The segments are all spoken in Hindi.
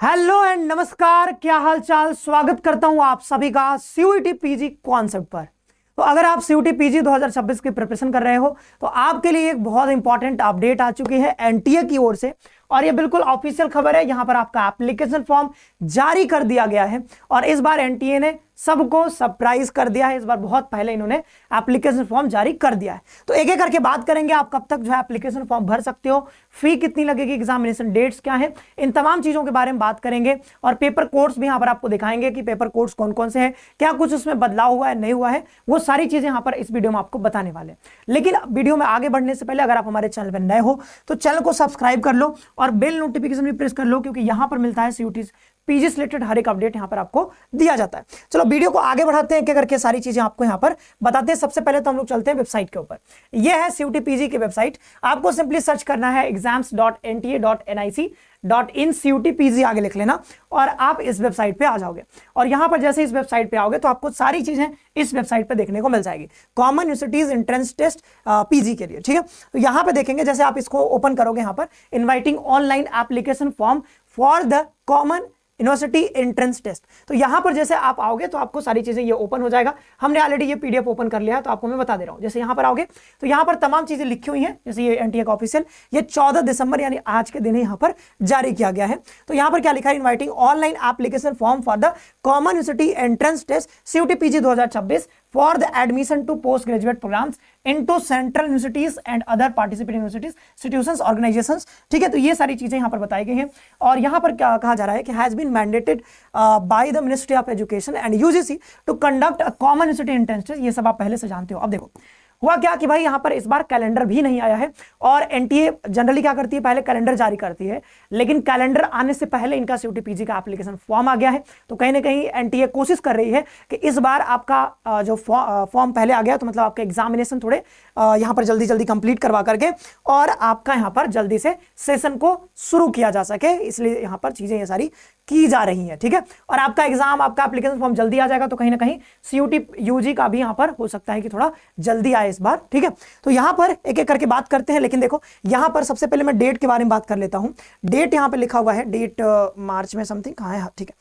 हेलो एंड नमस्कार, क्या हाल चाल। स्वागत करता हूं आप सभी का सीयूईटी पीजी कॉन्सेप्ट पर। तो अगर आप सीयूईटी पीजी 2026 की प्रिपरेशन कर रहे हो तो आपके लिए एक बहुत इंपॉर्टेंट अपडेट आ चुकी है एनटीए की ओर से, और ये बिल्कुल ऑफिशियल खबर है। यहां पर आपका एप्लीकेशन फॉर्म जारी कर दिया गया है और इस बार एनटीए ने सबको सरप्राइज कर दिया है। इस बार बहुत पहले इन्होंने एप्लीकेशन फॉर्म जारी कर दिया है। तो एक एक करके बात करेंगे, आप कब तक जो है एप्लीकेशन फॉर्म भर सकते हो, फी कितनी लगेगी, एग्जामिनेशन डेट्स क्या है, इन तमाम चीजों के बारे में बात करेंगे। और पेपर कोड्स भी यहां पर आपको दिखाएंगे कि पेपर कोड्स कौन कौन से हैं, क्या कुछ उसमें बदलाव हुआ है नहीं हुआ है, वो सारी चीजें यहां पर इस वीडियो में आपको बताने वाले। लेकिन वीडियो में आगे बढ़ने से पहले अगर आप हमारे चैनल पर नए हो तो चैनल को सब्सक्राइब कर लो और बेल नोटिफिकेशन भी प्रेस कर लो, क्योंकि यहां पर मिलता है सीयूटी पीजी से रिलेटेड हर एक अपडेट यहां पर आपको दिया जाता है। चलो वीडियो को आगे बढ़ाते हैं, क्या करके सारी चीजें आपको यहां पर बताते हैं। सबसे पहले तो हम लोग चलते हैं वेबसाइट के ऊपर। यह है सीयूटी पीजी की वेबसाइट। आपको सिंपली सर्च करना है exams.nta.nic.in, सीयूटी पीजी आगे लिख लेना और आप इस वेबसाइट पे आ जाओगे। और यहां पर जैसे इस वेबसाइट पे आओगे तो आपको सारी चीजें इस वेबसाइट पे देखने को मिल जाएगी। Common universities entrance test PG के लिए, ठीक है। तो यहां पे देखेंगे, जैसे आप इसको ओपन करोगे, यहां पर inviting online application form for the common university entrance test. तो यहां पर जैसे आप आओगे तो आपको सारी चीजें ये ओपन हो जाएगा। हमने ऑलरेडी ये पीडीएफ ओपन कर लिया है, तो आपको मैं बता दे रहा हूं। जैसे यहां पर आओगे तो यहां पर तमाम चीजें लिखी हुई हैं, जैसे ये एनटीए का ऑफिशियल, ये 14 दिसंबर यानी आज के दिन यहां पर जारी किया गया है। तो यहां पर क्या लिखा है, inviting online application form for the common university entrance test CUET PG 2026 for the admission to postgraduate programs into central universities and other participating universities, institutions, organizations। ठीक है, तो ये सारी चीजें यहां पर बताई गई हैं। और यहां पर क्या कहा जा रहा है कि has been mandated by the ministry of education and UGC to conduct a common university entrance test. ये सब आप पहले से जानते हो। अब देखो हुआ क्या कि भाई यहां पर इस बार कैलेंडर भी नहीं आया है, और एनटीए जनरली क्या करती है, पहले कैलेंडर जारी करती है, लेकिन कैलेंडर आने से पहले इनका सीयूटी पीजी का एप्लीकेशन फॉर्म आ गया है। तो कहीं ना कहीं एनटीए कोशिश कर रही है कि इस बार आपका जो फॉर्म पहले आ गया, तो मतलब आपके एग्जामिनेशन थोड़े यहां पर जल्दी जल्दी कंप्लीट करवा करके और आपका यहां पर जल्दी से सेशन को शुरू किया जा सके, इसलिए यहां पर चीजें ये सारी की जा रही है, ठीक है। और आपका एग्जाम, आपका एप्लीकेशन फॉर्म जल्दी आ जाएगा, तो कहीं ना कहीं सीयूटी यूजी का भी यहां पर हो सकता है कि थोड़ा जल्दी आए इस बार, ठीक है। तो यहां पर एक एक करके बात करते हैं, लेकिन देखो यहां पर सबसे पहले मैं डेट के बारे में बात कर लेता हूं। डेट यहां पर लिखा हुआ है, डेट मार्च में समथिंग कहां है, ठीक है।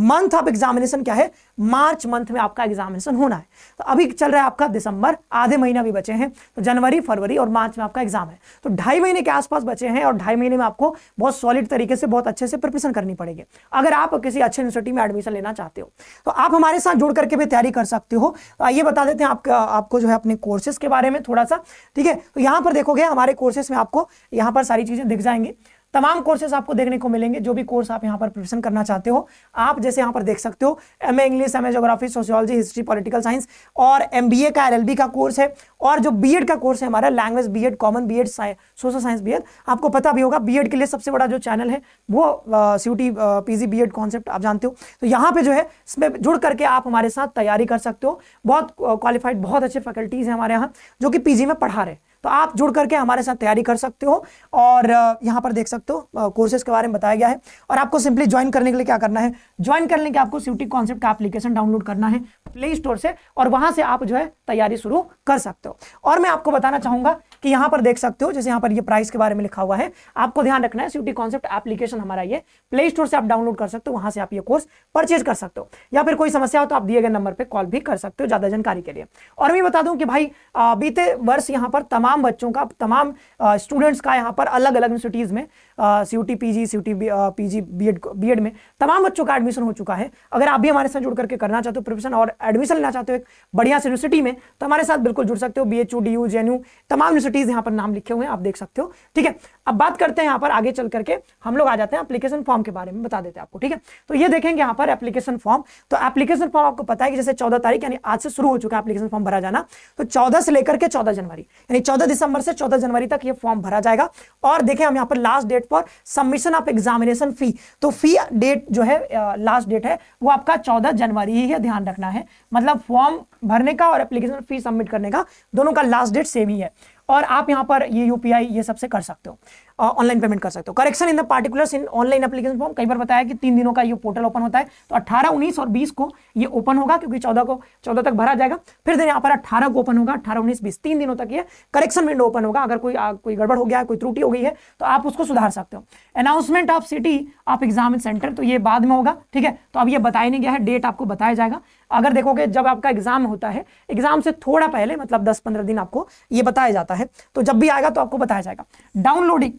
मंथ ऑफ एग्जामिनेशन क्या है, मार्च मंथ में आपका एग्जामिनेशन होना है। तो अभी चल रहा है आपका दिसंबर, आधे महीना भी बचे हैं, तो जनवरी, फरवरी और मार्च में आपका एग्जाम है। तो 2.5 महीने के आसपास बचे हैं, और 2.5 महीने में आपको बहुत सॉलिड तरीके से, बहुत अच्छे से प्रिपरेशन करनी पड़ेगी अगर आप किसी अच्छे यूनिवर्सिटी में एडमिशन लेना चाहते हो। तो आप हमारे साथ जुड़ करके भी तैयारी कर सकते हो। तो आइए बता देते हैं आपको जो है अपने कोर्सेज के बारे में थोड़ा सा, ठीक है। तो यहां पर देखोगे हमारे कोर्सेज में आपको यहां पर सारी चीजें दिख जाएंगी। तमाम कोर्सेज आपको देखने को मिलेंगे, जो भी कोर्स आप यहां पर प्रिपरेशन करना चाहते हो। आप जैसे यहां पर देख सकते हो, MA English, MA geography, sociology, history, political science, और एमबीए का एलएलबी का कोर्स है। और जो बीएड का कोर्स है हमारा, language BEd, common BEd, social science BEd, आपको पता भी होगा बीएड के लिए सबसे बड़ा जो चैनल है वो सीयूटी पीजी बीएड कॉन्सेप्ट, आप जानते हो। तो यहाँ पे जो है इसमें जुड़ करके आप हमारे साथ तैयारी कर सकते हो। बहुत क्वालिफाइड, बहुत अच्छे फैकल्टीज हैं हमारे यहाँ जो कि पीजी में पढ़ा रहे हैं। तो आप जुड़ करके हमारे साथ तैयारी कर सकते हो। और यहाँ पर देख सकते हो कोर्सेज के बारे में बताया गया है। और आपको सिंपली ज्वाइन करने के लिए क्या करना है, ज्वाइन करने के लिए आपको सीयूटी कॉन्सेप्ट का एप्लीकेशन डाउनलोड करना है प्ले स्टोर से, और वहां से आप जो है तैयारी शुरू कर सकते हो। और मैं आपको बताना चाहूंगा कि यहाँ पर देख सकते हो, जैसे यहाँ पर ये प्राइस के बारे में लिखा हुआ है, आपको ध्यान रखना है सीयूटी कॉन्सेप्ट एप्लीकेशन हमारा ये प्ले स्टोर से आप डाउनलोड कर सकते हो, वहां से आप ये कोर्स परचेज कर सकते हो। या फिर कोई समस्या हो तो आप दिए गए नंबर पर कॉल भी कर सकते हो ज्यादा जानकारी के लिए। और मैं बता दूं कि भाई बीते वर्ष यहाँ पर तमाम बच्चों का, तमाम स्टूडेंट्स का यहाँ पर अलग अलग यूनिवर्सिटीज में CUET PG, CUET PG BEd में तमाम बच्चों का एडमिशन हो चुका है। अगर आप भी हमारे साथ जुड़ करके करना चाहते हो प्रिपरेशन और एडमिशन लेना चाहते हो एक बढ़िया सी यूनिवर्सिटी में, तो हमारे साथ बिल्कुल जुड़ सकते हो। बीएचयू, डीयू, जेएनयू, तमाम यूनिवर्सिटीज यहाँ पर नाम लिखे हुए हैं, आप देख सकते हो, ठीक है। अब बात करते हैं यहाँ पर आगे चल करके, हम लोग आ जाते हैं एप्लीकेशन फॉर्म के बारे में बता देते हैं आपको, ठीक है। तो ये देखेंगे यहाँ पर एप्लीकेशन फॉर्म। तो एप्लीकेशन फॉर्म आपको पता है कि जैसे 14 तारीख यानी आज से शुरू हो चुका है एप्लीकेशन फॉर्म भरा जाना। तो 14 से लेकर के 14 जनवरी यानी 14 दिसंबर से 14 जनवरी तक ये फॉर्म भरा जाएगा। और देखें हम यहाँ पर last date for submission of examination fee, तो फी डेट जो है लास्ट डेट है वो आपका 14 जनवरी ही है, ध्यान रखना है। मतलब फॉर्म भरने का और एप्लीकेशन फी सबमिट करने का दोनों का लास्ट डेट सेम ही है। और आप यहां पर ये यूपीआई ये सबसे कर सकते हो, ऑनलाइन पेमेंट कर सकते हो। Correction in the particulars in online application form, कई बार बताया कि 3 दिनों का ये पोर्टल ओपन होता है। तो 18, 19 और 20 को ये ओपन होगा, क्योंकि 14 तक भरा जाएगा। फिर दिन यहाँ पर 18 को ओपन होगा, 18, 19, 20 3 दिनों तक ये करेक्शन विंडो ओपन होगा। अगर कोई गड़बड़ हो गया है, कोई त्रुटि हो गई है, तो आप उसको सुधार सकते हो। Announcement of city of exam centre, तो ये बाद में होगा, ठीक है। तो अब ये बताया नहीं गया है, डेट आपको बताया जाएगा। अगर देखोगे जब आपका एग्जाम होता है, एग्जाम से थोड़ा पहले मतलब 10-15 दिन आपको ये बताया जाता है, तो जब भी आएगा तो आपको बताया जाएगा। Downloading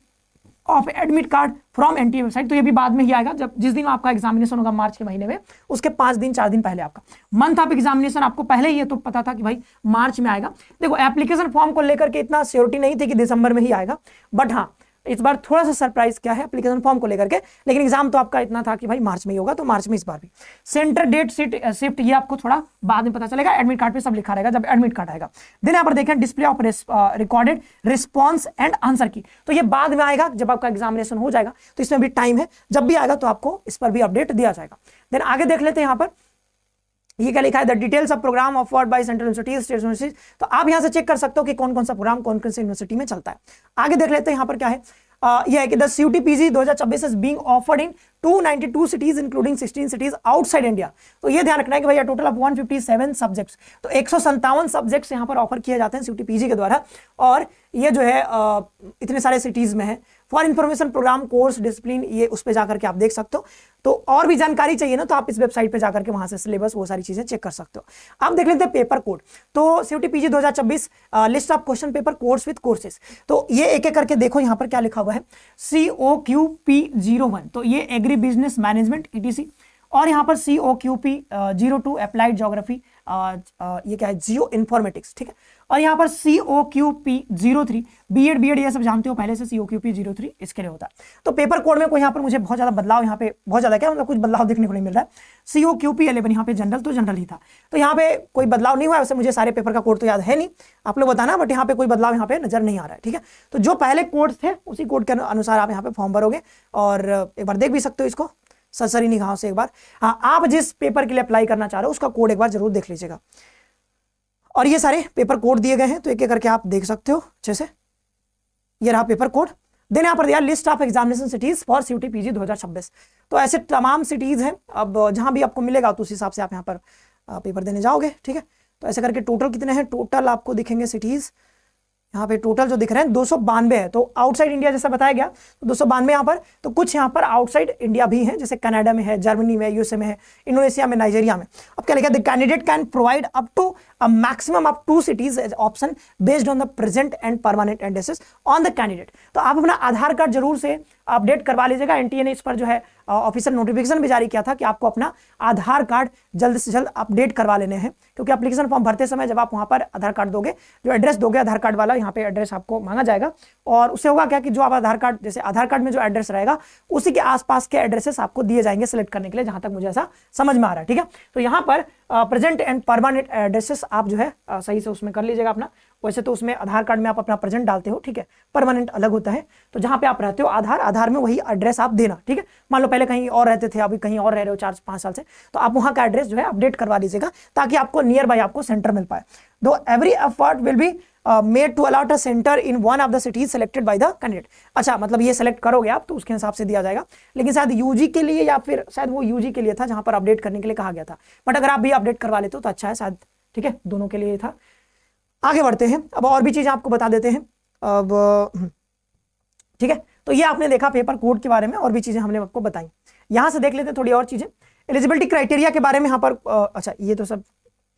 of admit card from NTA website, तो ये भी बाद में ही आएगा, जब जिस दिन आपका एग्जामिनेशन होगा मार्च के महीने में, उसके 5-4 दिन पहले आपका मंथ ऑफ एग्जामिनेशन आपको पहले ही ये तो पता था कि भाई मार्च में आएगा। देखो एप्लीकेशन फॉर्म को लेकर के इतना श्योरिटी नहीं थी कि दिसंबर में ही आएगा, बट हाँ इस बार थोड़ा सा सरप्राइज क्या है एप्लीकेशन फॉर्म को लेकर के, लेकिन एग्जाम तो आपका इतना था कि भाई मार्च में ही होगा, तो मार्च में इस बार भी। सेंटर डेट शिफ्ट ये आपको थोड़ा बाद में पता चलेगा, एडमिट कार्ड पे सब लिखा रहेगा जब एडमिट कार्ड आएगा। देन यहाँ पर देखें display of recorded response and answer की, तो ये बाद में आएगा जब आपका एग्जामिनेशन हो जाएगा, तो इसमें भी टाइम है, जब भी आएगा तो आपको इस पर भी अपडेट दिया जाएगा। देन आगे देख लेते हैं यहाँ पर ये क्या लिखा है, the details of program offered by central universities, state universities, तो आप यहां से चेक कर सकते हो कि कौन कौन सा प्रोग्राम कौन कौन सी यूनिवर्सिटी में चलता है। आगे देख लेते हैं यहाँ पर क्या है, यह है कि the CUET-PG 2024 is being offered in 292 cities including 16 cities outside India. तो ये ध्यान रखना है कि भैया टोटल ऑफ 157 सब्जेक्ट्स, तो 157 सब्जेक्ट्स यहाँ पर ऑफर किए जाते हैं CUET-PG के द्वारा, और ये जो है इतने सारे सिटीज में है। For information program course discipline, ये उस पर जाकर के आप देख सकते हो। तो और भी जानकारी चाहिए ना, तो आप इस वेबसाइट पे जाकर के वहां से सिलेबस वो सारी चीजें चेक कर सकते हो। आप देख लेते हैं पेपर कोड, तो CUET-PG 2024 list of question paper course with courses, तो ये एक एक करके देखो यहाँ पर क्या लिखा हुआ है, COQP01, तो ये एग्री बिजनेस मैनेजमेंट ETC, और यहाँ पर COQP02 अप्लाइड ज्योग्राफी, ये क्या है, जियो इन्फॉर्मेटिक्स, ठीक है। और यहाँ पर COQP03 बीएड ये सब जानते हो पहले से, COQP03 इसके लिए होता है। तो पेपर कोड में कोई यहाँ पर मुझे बहुत ज्यादा बदलाव, यहाँ पे बहुत ज्यादा क्या मतलब कुछ बदलाव देखने को नहीं मिल रहा है। COQP11 यहाँ पे जनरल, तो जनरल ही था, तो यहाँ पे कोई बदलाव नहीं हुआ है। वैसे मुझे सारे पेपर का कोड तो याद है नहीं, आप लोग बताना, बट यहाँ पे कोई बदलाव यहाँ पे नजर नहीं आ रहा है, ठीक है। तो जो पहले कोड थे उसी कोड के अनुसार आप यहाँ पे फॉर्म भरोगे, और एक बार देख भी सकते हो इसको सरसरी निगाहों से एक बार। हाँ, आप जिस पेपर के लिए अप्लाई करना चाह रहे हो उसका कोड एक बार जरूर देख लीजिएगा, और ये सारे पेपर कोड दिए गए हैं, तो एक एक करके आप देख सकते हो अच्छे से। ये रहा पेपर कोड। देन यहाँ पर दिया list of examination cities for CUET-PG 2026, तो ऐसे तमाम सिटीज हैं। अब जहां भी आपको मिलेगा तो उस हिसाब से आप यहाँ पर पेपर देने जाओगे, ठीक है। तो ऐसे करके टोटल कितने हैं, टोटल आपको दिखेंगे सिटीज यहाँ पे, टोटल जो दिख रहे हैं 292 है। तो आउटसाइड इंडिया जैसा बताया गया, तो 292 यहाँ पर, तो कुछ यहाँ पर आउटसाइड इंडिया भी हैं, जैसे कनाडा में है, जर्मनी में, USA में है, इंडोनेशिया में, नाइजीरिया में। अब क्या लिखा है, the candidate can provide up to a maximum of 2 cities as option based on the present and permanent addresses on the candidate. तो आप अपना आधार कार्ड जरूर से अपडेट करवा लीजिएगा। NTA ने इस पर जो है ऑफिशियल नोटिफिकेशन भी जारी किया था कि आपको अपना आधार कार्ड जल्द से जल्द अपडेट करवा लेने हैं, क्योंकि एप्लीकेशन फॉर्म भरते समय जब आप वहां पर आधार कार्ड दोगे, जो एड्रेस दोगे आधार कार्ड वाला, यहाँ पे एड्रेस आपको मांगा जाएगा, और उससे होगा क्या कि जो आप आधार कार्ड, जैसे आधार कार्ड में जो एड्रेस रहेगा उसी के आसपास के एड्रेसेस आपको दिए जाएंगे सिलेक्ट करने के लिए, जहां तक मुझे ऐसा समझ में आ रहा है, ठीक है। तो यहाँ पर प्रेजेंट एंड परमानेंट एड्रेसेस आप जो है सही से उसमें कर लीजिएगा अपना। वैसे तो उसमें आधार कार्ड में आप अपना प्रेजेंट डालते हो, ठीक है, परमानेंट अलग होता है। तो जहां पे आप रहते हो आधार में वही एड्रेस आप देना, ठीक है। मान लो पहले कहीं और रहते थे, अभी कहीं और रह रहे हो 4-5 साल से, तो आप वहां का एड्रेस जो है अपडेट करवा लीजिएगा, ताकि आपको नियर बाय आपको सेंटर मिल पाए। Though every effort will be made to allot a centre in one of the cities selected by the candidate. अच्छा, मतलब ये सेलेक्ट करोगे आप तो उसके हिसाब से दिया जाएगा, लेकिन शायद यूजी के लिए, या फिर शायद वो यूजी के लिए था जहां पर अपडेट करने के लिए कहा गया था, बट अगर आप भी अपडेट करवा लेते हो तो अच्छा है शायद, ठीक है, दोनों के लिए था। आगे बढ़ते हैं, अब और भी चीजें आपको बता देते हैं अब, ठीक है। तो ये आपने देखा पेपर कोड के बारे में, और भी चीजें हमने आपको बताई। यहां से देख लेते हैं थोड़ी और चीजें एलिजिबिलिटी क्राइटेरिया के बारे में। यहाँ पर अच्छा ये तो सब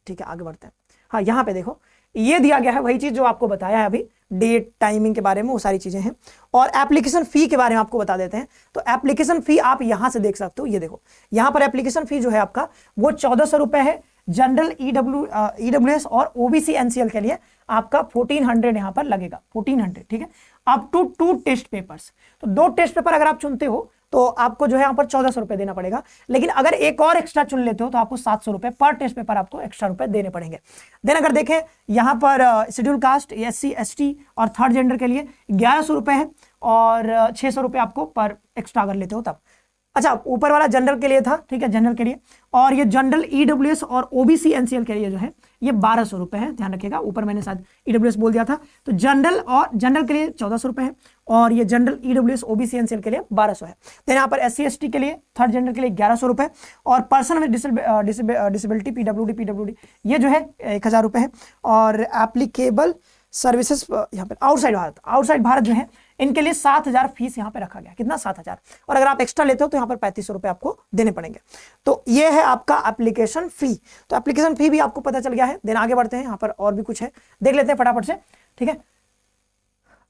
ठीक है, आगे बढ़ते हैं। हाँ, यहाँ पे देखो ये दिया गया है वही चीज जो आपको बताया है अभी, डेट टाइमिंग के बारे में, वो सारी चीजें हैं। और एप्लीकेशन फी के बारे में आपको बता देते हैं। तो एप्लीकेशन फी आप यहां से देख सकते हो, ये देखो यहां पर एप्लीकेशन फी जो है आपका वो 1400 रुपए है। जनरल EWS और OBC NCL के लिए आपका 1400 यहां पर लगेगा, 1400, ठीक है, अप टू 2 टेस्ट पेपर्स। तो 2 टेस्ट पेपर अगर आप चुनते हो तो आपको जो है यहाँ पर 1400 रुपए देना पड़ेगा, लेकिन अगर एक और एक्स्ट्रा चुन लेते हो तो आपको 700 रुपए पर टेस्ट पेपर आपको एक्स्ट्रा रुपए देने पड़ेंगे। देन अगर देखें यहाँ पर शेड्यूल कास्ट, SC ST और थर्ड जेंडर के लिए 1100 रुपए है, और 600 रुपए आपको पर एक्स्ट्रा अगर लेते हो तब। अच्छा, ऊपर वाला जनरल के लिए था, ठीक है, जनरल के लिए। और ये जनरल EWS और OBC NCL के लिए जो है ये 1200 रुपए है, ध्यान रखिएगा। ऊपर मैंने शायद EWS बोल दिया था, तो जनरल के लिए 1400 रुपए है, और ये जनरल EWS OBC NCL के लिए 1200 है। देन यहाँ पर SC ST के लिए, थर्ड जेंडर के लिए 1100 रुपए, और पर्सन विद डिसेबिलिटी PWD ये जो है 1000 रुपए है। और एप्लीकेबल सर्विसेज यहाँ पे आउटसाइड भारत जो है इनके लिए 7,000 फीस यहाँ पे रखा गया। कितना? 7,000। और अगर आप एक्स्ट्रा लेते हो तो यहाँ पर 3500 रुपये आपको देने पड़ेंगे। तो ये है आपका एप्लीकेशन फी। तो एप्लीकेशन फी भी आपको पता चल गया है। देन आगे बढ़ते हैं, यहाँ पर और भी कुछ है, देख लेते हैं फटाफट से। ठीक है,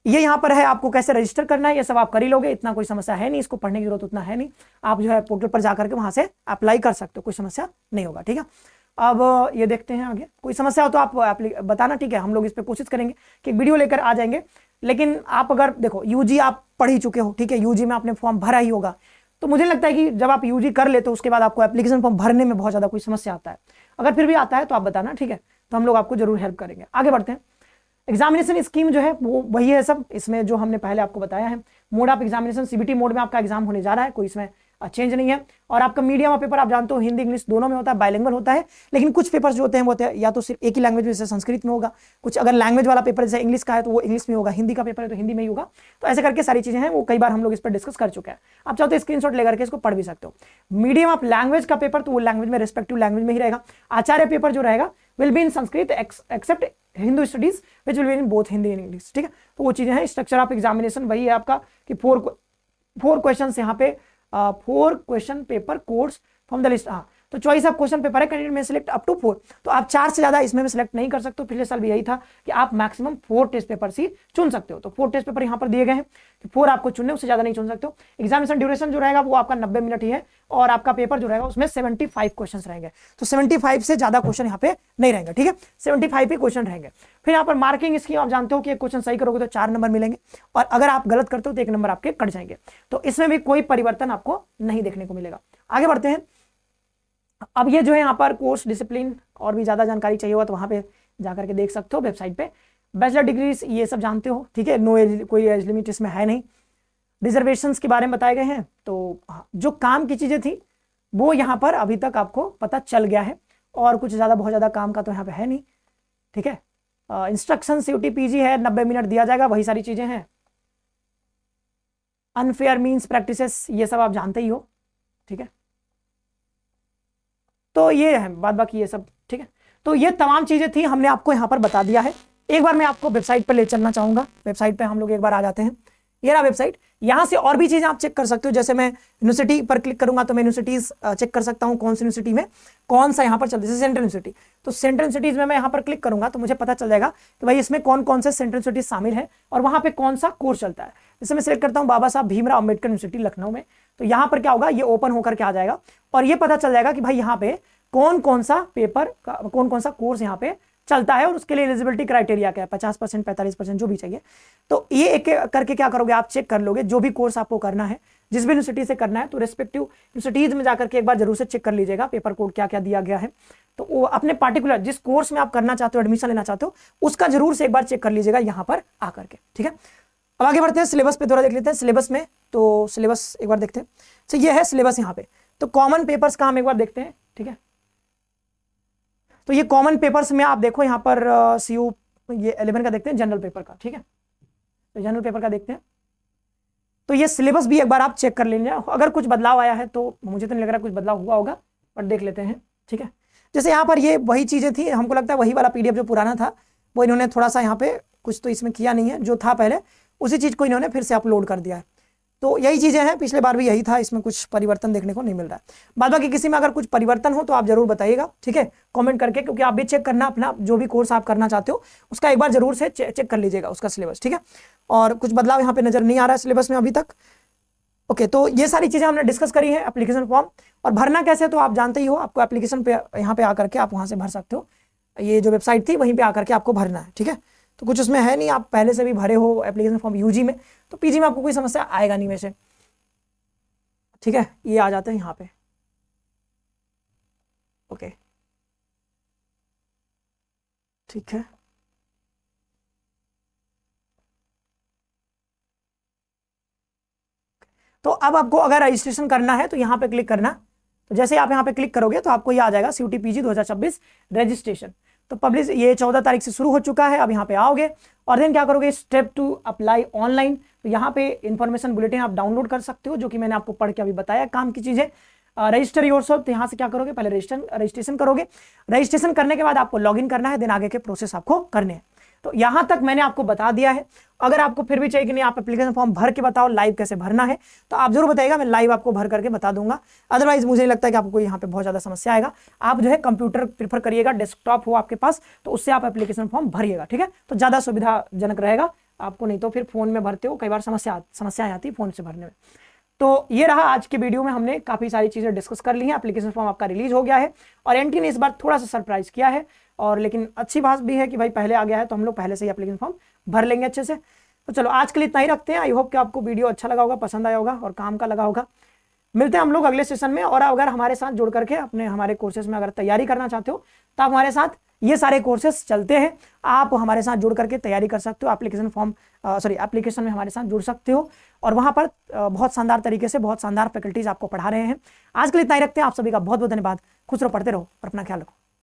ये यहाँ पर है आपको कैसे रजिस्टर करना है, ये सब आप कर ही लोगे, इतना कोई समस्या है नहीं, इसको पढ़ने की जरूरत उतना है नहीं। आप जो है पोर्टल पर जाकर के वहां से अप्लाई कर सकते हो, कोई समस्या नहीं होगा। ठीक है, अब ये देखते हैं आगे, कोई समस्या हो तो आप बताना। ठीक है, हम लोग इस पर कोशिश करेंगे कि वीडियो लेकर आ जाएंगे। लेकिन आप अगर देखो यूजी आप पढ़ ही चुके हो, ठीक है, यूजी में आपने फॉर्म भरा ही होगा, तो मुझे लगता है कि जब आप यूजी कर लेते हो उसके बाद आपको एप्लीकेशन फॉर्म भरने में बहुत ज्यादा कोई समस्या आता है। अगर फिर भी आता है तो आप बताना। ठीक है, तो हम लोग आपको जरूर हेल्प करेंगे। आगे बढ़ते हैं। एग्जामिनेशन स्कीम जो है वो वही है सब, इसमें जो हमने पहले आपको बताया है। Mode of examination CBT mode में आपका एग्जाम होने जा रहा है, कोई इसमें चेंज नहीं है। और आपका मीडियम पेपर आप जानते हो हिंदी इंग्लिश दोनों में होता है, बाइलिंगुअल होता है। लेकिन कुछ पेपर्स जो होते हैं वो या तो सिर्फ एक ही लैंग्वेज में, जैसे संस्कृत में होगा, कुछ अगर लैंग्वेज वाला पेपर जैसे इंग्लिश का है तो वो इंग्लिश में होगा, हिंदी का पेपर है तो हिंदी में ही होगा। तो ऐसे करके सारी चीजें हैं, वो कई बार हम लोग इस पर डिस्कस कर चुके हैं। आप चाहो तो स्क्रीनशॉट लेकर के इसको पढ़ भी सकते हो। मीडियम ऑफ लैंग्वेज का पेपर तो वो लैंग्वेज में रिस्पेक्टिव लैंग्वेज में ही रहेगा। आचार्य पेपर जो रहेगा will be in Sanskrit except Hindu studies which will be in both Hindi and English. ठीक है, तो वो चीजें हैं। स्ट्रक्चर ऑफ एग्जामिनेशन वही है आपका कि फोर क्वेश्चन यहाँ पे 4 question paper course from the list. हाँ, तो चॉइस ऑफ क्वेश्चन पेपर है, कैंडिडेट में सिलेक्ट अप टू 4। तो आप 4 से ज्यादा इसमें सिलेक्ट नहीं कर सकते हो। पिछले साल भी यही था कि आप मैक्सिमम 4 टेस्ट पेपर ही चुन सकते हो। तो 4 टेस्ट पेपर यहाँ पर दिए गए हैं कि 4 आपको चुनने, उससे ज्यादा नहीं चुन सकते हो। एग्जामिनेशन ड्यूरेशन जो रहेगा वो आपका 90 मिनट ही है, और आपका पेपर जो रहेगा उसमें 75 क्वेश्चन रहेंगे। तो 75 से ज्यादा क्वेश्चन यहाँ पे नहीं रहेंगे। ठीक है, 75 ही क्वेश्चन रहेंगे। फिर यहाँ पर मार्किंग स्कीम आप जानते हो कि एक क्वेश्चन सही करोगे तो 4 नंबर मिलेंगे, और अगर आप गलत करते हो तो 1 नंबर आपके कट जाएंगे। तो इसमें भी कोई परिवर्तन आपको नहीं देखने को मिलेगा। आगे बढ़ते हैं। अब ये जो है यहाँ पर कोर्स डिसिप्लिन और भी ज्यादा जानकारी चाहिए होगा तो वहां पे जाकर के देख सकते हो वेबसाइट पे। बैचलर डिग्रीज ये सब जानते हो। ठीक है, नो एज, कोई एज लिमिट इसमें है नहीं। रिजर्वेशंस के बारे में बताए गए हैं। तो जो काम की चीजें थी वो यहाँ पर अभी तक आपको पता चल गया है, और कुछ ज्यादा बहुत ज्यादा काम का तो यहाँ पे है नहीं। ठीक है, इंस्ट्रक्शन सीयूटी पीजी है, 90 मिनट दिया जाएगा, वही सारी चीजें हैं। अनफेयर मीन्स प्रैक्टिसेस ये सब आप जानते ही हो। ठीक है, तो ये है बाद बाकी ये सब। ठीक है, तो ये तमाम चीजें थी, हमने आपको यहाँ पर बता दिया है। एक बार मैं आपको वेबसाइट पर ले चलना चाहूंगा। वेबसाइट पे हम लोग एक बार आ जाते हैं। ये रहा वेबसाइट। यहाँ से और भी चीजें आप चेक कर सकते हो। जैसे मैं यूनिवर्सिटी पर क्लिक करूंगा तो मैं यूनिवर्सिटीज चेक कर सकता हूँ, कौन सी यूनिवर्सिटी में कौन सा यहाँ पर चलता है। जैसे सेंट्रल यूनिवर्सिटी, तो सेंट्रल यूनिवर्सिटीज में मैं यहाँ पर क्लिक करूंगा तो मुझे पता चल जाएगा कि भाई इसमें कौन कौन से सेंट्रल यूनिवर्सिटी शामिल है और वहाँ पे कौन सा कोर्स चलता है। जैसे मैं सिलेक्ट करता हूँ बाबा साहब भीमराव अम्बेडकर यूनिवर्सिटी लखनऊ में, तो यहाँ पर क्या होगा, ये ओपन होकर के आ जाएगा और ये पता चल जाएगा कि भाई यहाँ पे कौन कौन सा पेपर कौन कौन सा कोर्स यहाँ पे चलता है और उसके लिए एलिजिबिलिटी क्राइटेरिया क्या है, 50%, 45% जो भी चाहिए। तो ये एक करके क्या करोगे, आप चेक कर लोगे। जो भी कोर्स आपको करना है, जिस भी यूनिवर्सिटी से करना है, तो रेस्पेक्टिव यूनिवर्सिटीज में जाकर के एक बार जरूर से चेक कर लीजिएगा पेपर कोड क्या क्या दिया गया है। तो वो अपने पार्टिकुलर जिस कोर्स में आप करना चाहते हो, एडमिशन लेना चाहते हो, उसका जरूर से एक बार चेक कर लीजिएगा यहाँ पर आकर के। ठीक है, अब आगे बढ़ते हैं। सिलेबस पे थोड़ा देख लेते हैं। सिलेबस में तो सिलेबस एक बार देखते हैं। तो ये है सिलेबस यहाँ पे। तो कॉमन पेपर्स का हम एक बार देखते हैं। ठीक है, तो ये कॉमन पेपर्स में आप देखो यहाँ पर सीयू ये 11 का देखते हैं, जनरल पेपर का। ठीक है, तो जनरल पेपर का देखते हैं। तो ये सिलेबस भी एक बार आप चेक कर लीजिए। अगर कुछ बदलाव आया है तो मुझे तो नहीं लग रहा कुछ बदलाव हुआ होगा, पर देख लेते हैं। ठीक है, जैसे यहाँ पर ये वही चीजें थी, हमको लगता है वही वाला पीडीएफ जो पुराना था वो इन्होंने थोड़ा सा यहाँ पे कुछ तो इसमें किया नहीं है, जो था पहले उसी चीज को इन्होंने फिर से अपलोड कर दिया है। तो यही चीजें हैं, पिछले बार भी यही था, इसमें कुछ परिवर्तन देखने को नहीं मिल रहा है। बाद बाकी किसी में अगर कुछ परिवर्तन हो तो आप जरूर बताइएगा। ठीक है, कमेंट करके, क्योंकि आप भी चेक करना अपना जो भी कोर्स आप करना चाहते हो उसका एक बार जरूर से चेक कर लीजिएगा उसका सिलेबस। ठीक है, और कुछ बदलाव यहाँ पे नजर नहीं आ रहा है सिलेबस में अभी तक। ओके, तो ये सारी चीजें हमने डिस्कस करी है। एप्लीकेशन फॉर्म और भरना कैसे, तो आप जानते ही हो, आपको एप्लीकेशन पे यहाँ पे आकर के आप वहां से भर सकते हो। ये जो वेबसाइट थी वहीं पे आकर के आपको भरना है। ठीक है, तो कुछ उसमें है नहीं, आप पहले से भी भरे हो एप्लीकेशन फॉर्म यूजी में, तो पीजी में आपको कोई समस्या आएगा नहीं वैसे। ठीक है, ये आ जाते हैं यहाँ पे। ओके, ठीक है, तो अब आपको अगर रजिस्ट्रेशन करना है तो यहाँ पे क्लिक करना। तो जैसे आप यहाँ पे क्लिक करोगे तो आपको ये आ जाएगा सीयूटी पीजी 2026 रजिस्ट्रेशन। तो पब्लिश ये 14 तारीख से शुरू हो चुका है। अब यहाँ पे आओगे और देन क्या करोगे, स्टेप 2 अप्लाई ऑनलाइन। तो यहाँ पे इन्फॉर्मेशन बुलेटिन आप डाउनलोड कर सकते हो, जो कि मैंने आपको पढ़ के अभी बताया काम की चीजें। रजिस्टर योरसेल्फ, तो यहाँ से क्या करोगे, पहले रजिस्ट्रेशन करोगे। रजिस्ट्रेशन करने के बाद आपको लॉगिन करना है, देन आगे के प्रोसेस आपको करने हैं। तो यहां तक मैंने आपको बता दिया है। अगर आपको फिर भी चाहिए कि नहीं आप एप्लीकेशन फॉर्म भर के बताओ लाइव कैसे भरना है, तो आप जरूर बताइएगा, मैं लाइव आपको भर करके बता दूंगा। अदरवाइज मुझे नहीं लगता कि आपको यहाँ पे बहुत ज्यादा समस्या आएगा। आप जो है कंप्यूटर प्रीफर करिएगा, डेस्कटॉप हो आपके पास तो उससे आप एप्लीकेशन फॉर्म भरिएगा, ठीक है, तो ज्यादा सुविधाजनक रहेगा आपको। नहीं तो फिर फोन में भरते हो, कई बार समस्याएं आती है फोन से भरने में। तो ये रहा आज के वीडियो में, हमने काफी सारी चीजें डिस्कस कर ली हैं। एप्लीकेशन फॉर्म आपका रिलीज हो गया है और एनटी ने इस बार थोड़ा सा सरप्राइज किया है, और लेकिन अच्छी बात भी है कि भाई पहले आ गया है तो हम लोग पहले से ही एप्लीकेशन फॉर्म भर लेंगे अच्छे से। तो चलो आज के लिए इतना ही रखते हैं। आई होप कि आपको वीडियो अच्छा लगा होगा, पसंद आया होगा और काम का लगा होगा। मिलते हैं हम लोग अगले सेशन में। और अगर हमारे साथ जुड़ करके अपने हमारे कोर्सेज में अगर तैयारी करना चाहते हो तो आप हमारे साथ, ये सारे कोर्सेज चलते हैं, आप हमारे साथ जुड़ करके तैयारी कर सकते हो। एप्लीकेशन में हमारे साथ जुड़ सकते हो और वहां पर बहुत शानदार तरीके से बहुत शानदार फैकल्टीज आपको पढ़ा रहे हैं। आज के लिए इतना ही रखते हैं। आप सभी का बहुत बहुत धन्यवाद। खुश रहो, पढ़ते रहो और अपना ख्याल रखो।